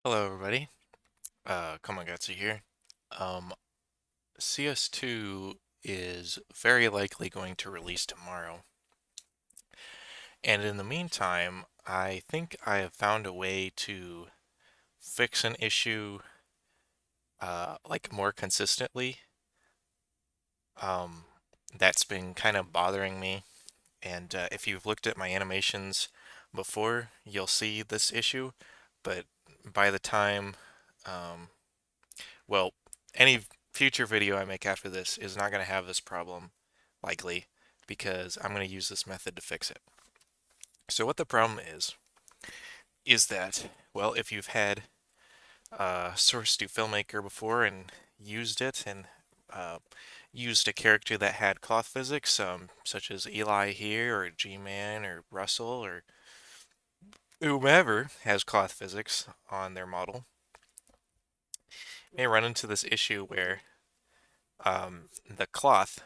Hello, everybody. Komegatze here. Um, CS2 is very likely going to release tomorrow. And in the meantime, I think I have found a way to fix an issue like more consistently. Um, that's been kind of bothering me. And if you've looked at my animations before, you'll see this issue. But by the time um, Well, any future video I make after this is not going to have this problem, likely, because I'm going to use this method to fix it. So what the problem is that, well, if you've had Source to Filmmaker before and used it and uh, used a character that had cloth physics, such as Eli here, or G-Man, or Russell, or whomever has cloth physics on their model, may run into this issue where the cloth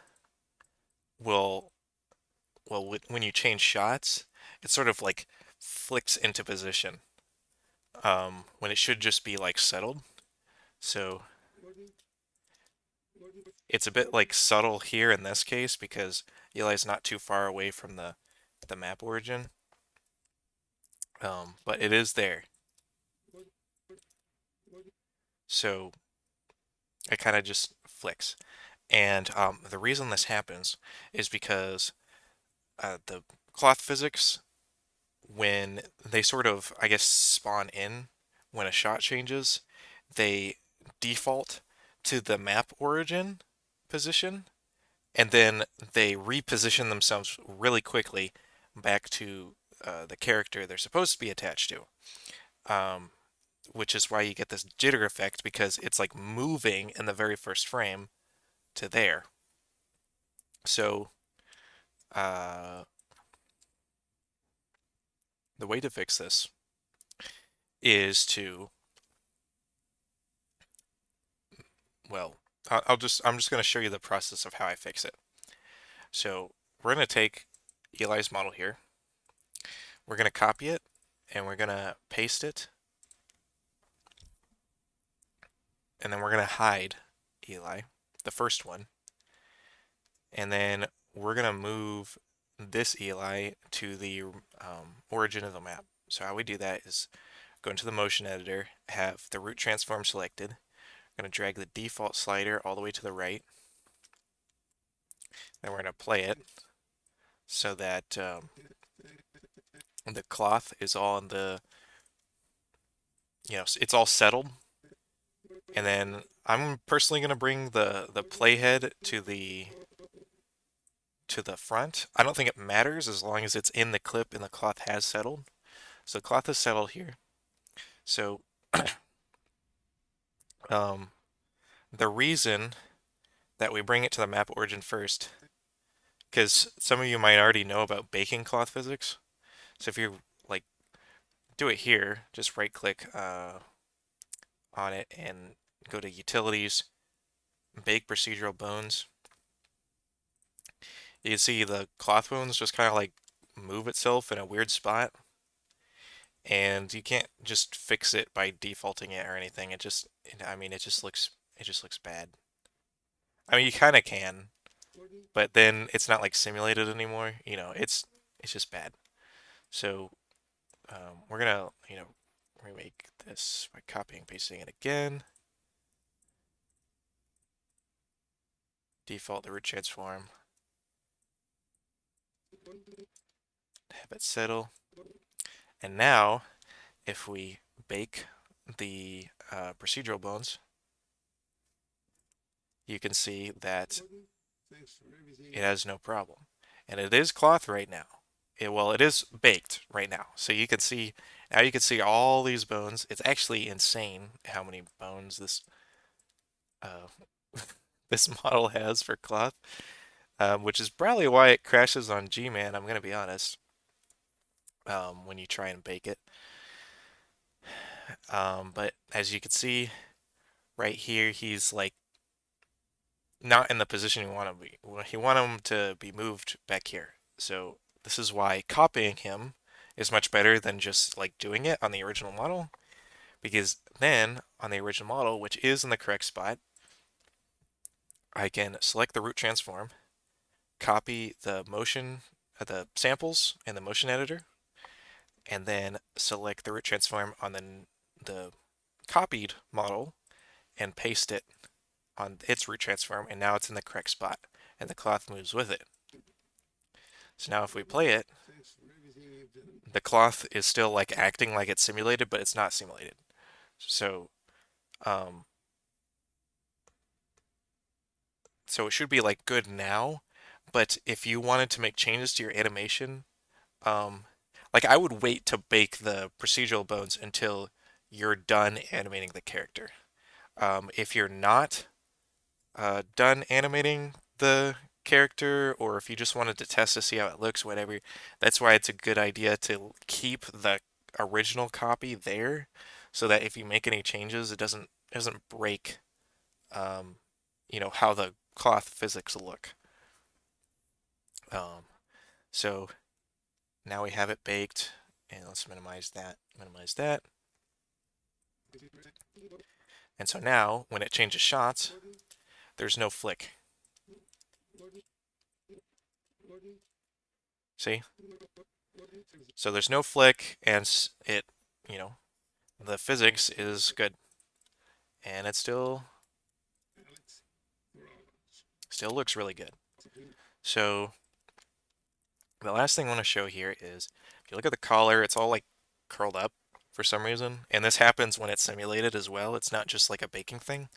will when you change shots, it sort of like flicks into position when it should just be like settled. So it's a bit like subtle here in this case because Eli's not too far away from the map origin, but it is there. So it kind of just flicks. And the reason this happens is because the cloth physics, when they sort of, I guess, spawn in when a shot changes, they default to the map origin position, and then they reposition themselves really quickly back to the character they're supposed to be attached to. Which is why you get this jitter effect because it's like moving in the very first frame to there. So uh, the way to fix this is to, well, I'm just going to show you the process of how I fix it. So we're going to take Eli's model here. We're going to copy it and we're going to paste it. And then we're going to hide Eli, the first one. And then we're going to move this Eli to the origin of the map. So how we do that is go into the motion editor, have the root transform selected. I'm going to drag the default slider all the way to the right. Then we're going to play it so that the cloth is all in the, it's all settled. And then I'm personally going to bring the playhead to the front. I don't think it matters as long as it's in the clip and the cloth has settled. So the cloth is settled here. So um, the reason that we bring it to the map origin first, because some of you might already know about baking cloth physics. So if you like do it here, just right click on it and go to utilities, bake procedural bones. You can see the cloth bones just kind of like move itself in a weird spot. And you can't just fix it by defaulting it or anything. I mean, it just looks bad. I mean, you kind of can, but then it's not like simulated anymore. It's just bad. So we're gonna, remake this by copying and pasting it again. Default the root transform. Have it settle. And now, if we bake the procedural bones, you can see that it has no problem. And it is cloth right now. It is baked right now. So now you can see all these bones. It's actually insane how many bones uh, this model has for cloth, which is probably why it crashes on G-Man, I'm gonna be honest, when you try and bake it. But as you can see right here, he's like not in the position you want to be. You want him to be moved back here. So this is why copying him is much better than just like doing it on the original model, because then on the original model, which is in the correct spot, I can select the root transform, copy the motion, the samples in the motion editor, and then select the root transform on the copied model and paste it on its root transform, and now it's in the correct spot, and the cloth moves with it. So now if we play it, the cloth is still like acting like it's simulated, but it's not simulated. So, um, so it should be like good now, but if you wanted to make changes to your animation, um, like I would wait to bake the procedural bones until you're done animating the character. If you're not done animating the character, or if you just wanted to test to see how it looks, whatever, that's why it's a good idea to keep the original copy there, so that if you make any changes, it doesn't break, um, how the cloth physics look. Um, so now we have it baked, and let's minimize that, minimize that. And so now, when it changes shots, there's no flick. See? So there's no flick, and you know, the physics is good, and it still looks really good. So the last thing I want to show here is, if you look at the collar, it's all like curled up for some reason, and this happens when it's simulated as well. It's not just like a baking thing.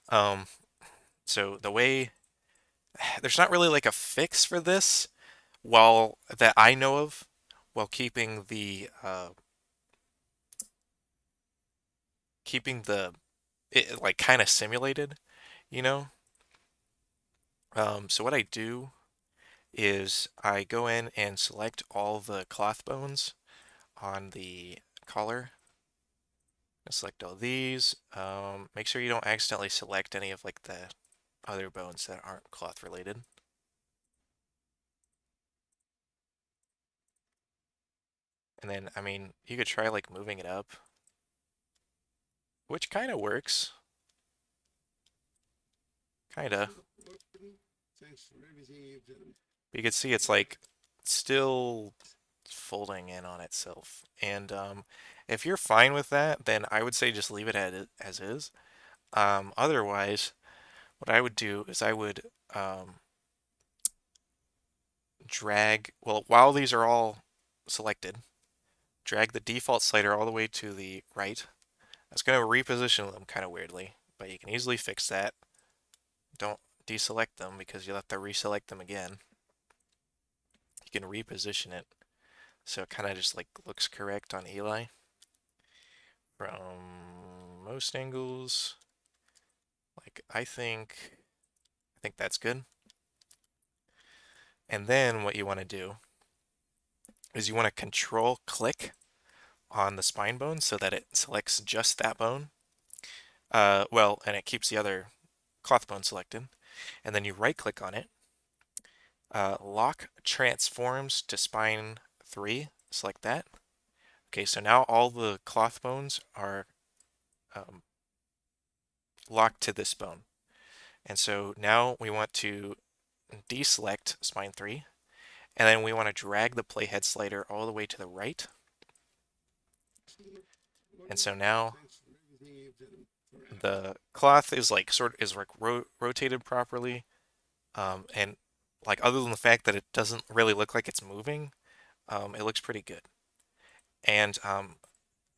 Um, so the way there's not really like a fix for this, while that I know of, while keeping the it like kind of simulated, you know. So what I do is I go in and select all the cloth bones on the collar. I select all these. Make sure you don't accidentally select any of like the other bones that aren't cloth related. And then, I mean, you could try like moving it up, which kind of works. Kind of. But you can see it's like still folding in on itself. And if you're fine with that, then I would say just leave it as is. Otherwise, what I would do is I would drag, well, while these are all selected, drag the default slider all the way to the right. That's going to reposition them kind of weirdly, but you can easily fix that. Don't deselect them because you'll have to reselect them again. You can reposition it so it kind of just like looks correct on Eli from most angles. Like I think that's good. And then what you want to do is you want to control click on the spine bone so that it selects just that bone. Well, and it keeps the other cloth bone selected. And then you right click on it, lock transforms to spine 3, select that. Okay, so now all the cloth bones are um, locked to this bone. And so now we want to deselect spine 3, and then we want to drag the playhead slider all the way to the right. And so now the cloth is like rotated properly, and like other than the fact that it doesn't really look like it's moving, it looks pretty good. And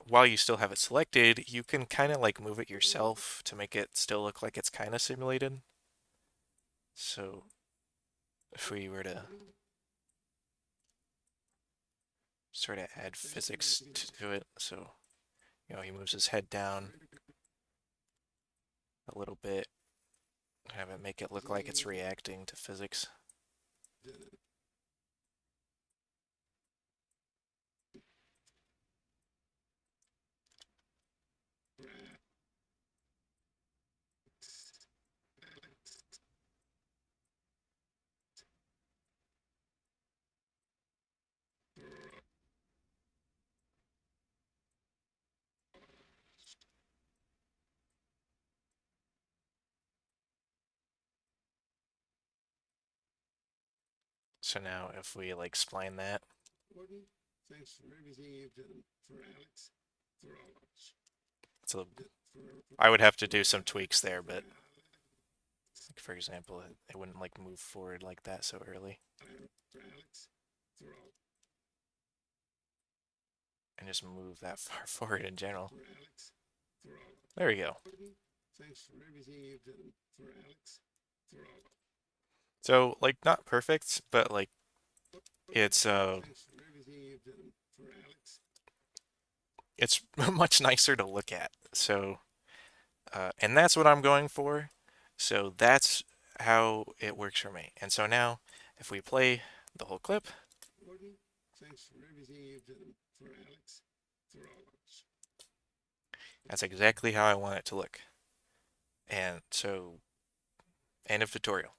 while you still have it selected, you can kind of like move it yourself to make it still look like it's kind of simulated. So if we were to sort of add physics to it, so he moves his head down a little bit, have it make it look like it's reacting to physics. So now if we like spline that, Gordon, thanks for everything you've done for Alex, for all of us. so For, I would have to do some tweaks there, for but Alex, like for example, it wouldn't like move forward like that so early, for Alex, for all, and just move that far forward in general. for Alex, for all. There we go. Gordon, thanks for everything you've done for Alex, for all. So like not perfect, but like it's Thanks for everything you've done for Alex. it's much nicer to look at. So and that's what I'm going for. So that's how it works for me. And so now if we play the whole clip, Gordon, thanks for everything you've done for Alex, for all of us. that's exactly how I want it to look. And so end of tutorial.